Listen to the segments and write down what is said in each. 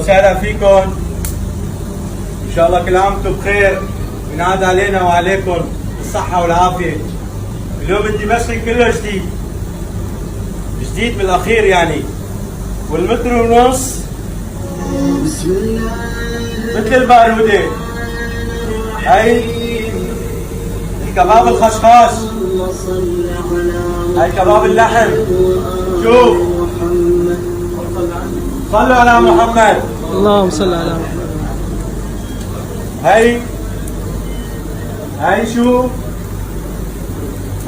وسهلا فيكم. ان شاء الله كل عام وانتم بخير، ينعاد علينا وعليكم بالصحة والعافية. اليوم الدمشقي كله جديد جديد بالاخير يعني، والمتر ونص مثل البارودة. هاي كباب الخشخاش، هاي كباب اللحم. شوف، صلوا على محمد. اللهم صل على محمد. هاي شو؟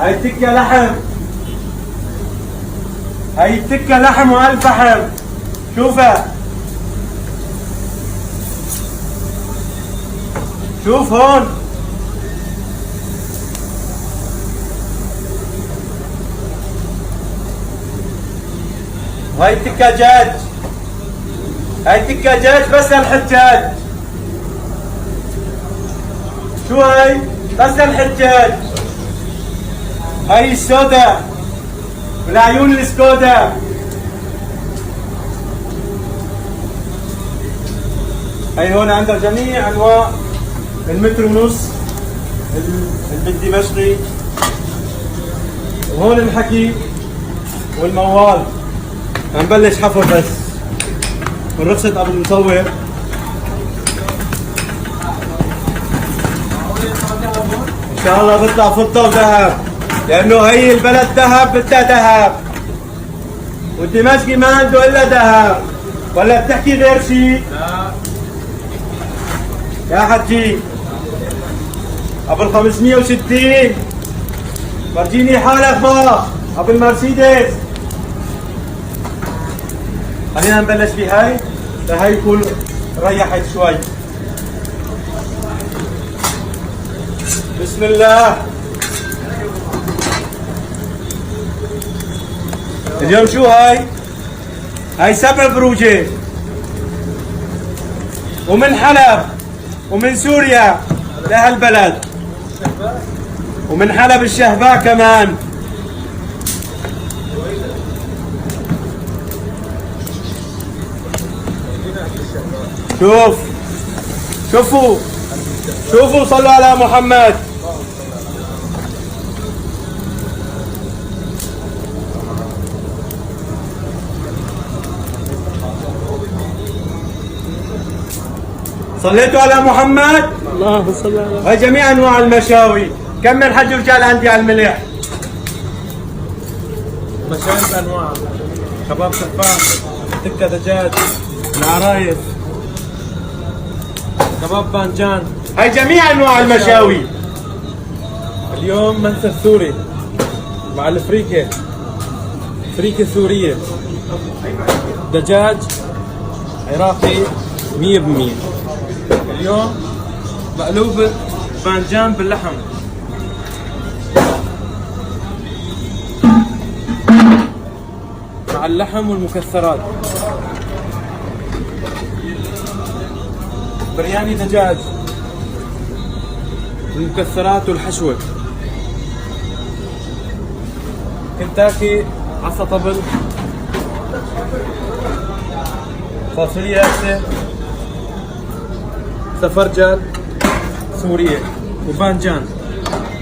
هاي تكة لحم، هاي تكة لحم وألف فحم. شوفها، شوف هون. هاي تكة دجاج، هاي تكة دجاج بس للحجاج. شو هاي؟ بس للحجاج. هاي السودا والعيون السكودا. هاي هون عندها جميع انواع المتر ونص الدمشقي، وهون الحكي والموال. هنبلش حفر بس من رخصة ابو المصور. ان شاء الله بيطلع فضة وذهب، لانه هي البلد ذهب بدها ذهب، والدمشقي ما عنده الا ذهب. ولا بتحكي غير شيء؟ لا يا حجي ابو ال 560 فرجيني حالك بقى ابو المرسيدس. خلينا نبلش بهاي لهي يكون ريحت شوي. بسم الله. اليوم شو هاي؟ هاي 7 بروجة، ومن حلب ومن سوريا لهالبلد، ومن حلب الشهباء كمان. شوفوا صلوا على محمد. صليتوا على محمد؟ اللهم صل على محمد. هاي جميع انواع المشاوي. كم من حج رجال عندي على الملح؟ مشاوي بانواع، كباب شفاف، تكة دجاج، العرايس، كباب بانجان. هاي جميع انواع المشاوي. اليوم منسف سوري مع الفريكة، فريكة سورية، دجاج عراقي 100%. اليوم مقلوبة بانجان باللحم، مع اللحم والمكسرات. برياني دجاج، المكسرات والحشوة. كنتاكي عصا طبل، فاصوليا هسه، سفرجل سورية، وبانجان.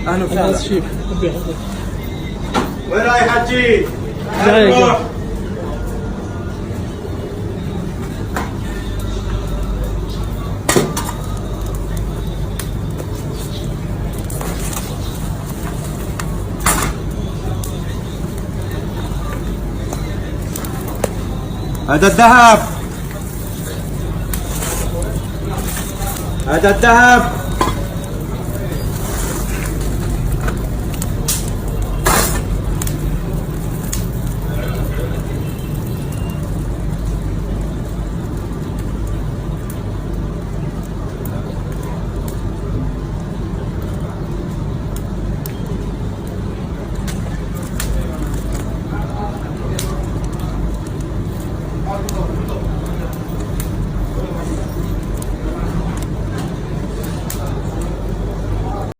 اهلا وسهلا. شيف وين رايح حجي؟ جاي. هذا الذهب، هذا الذهب.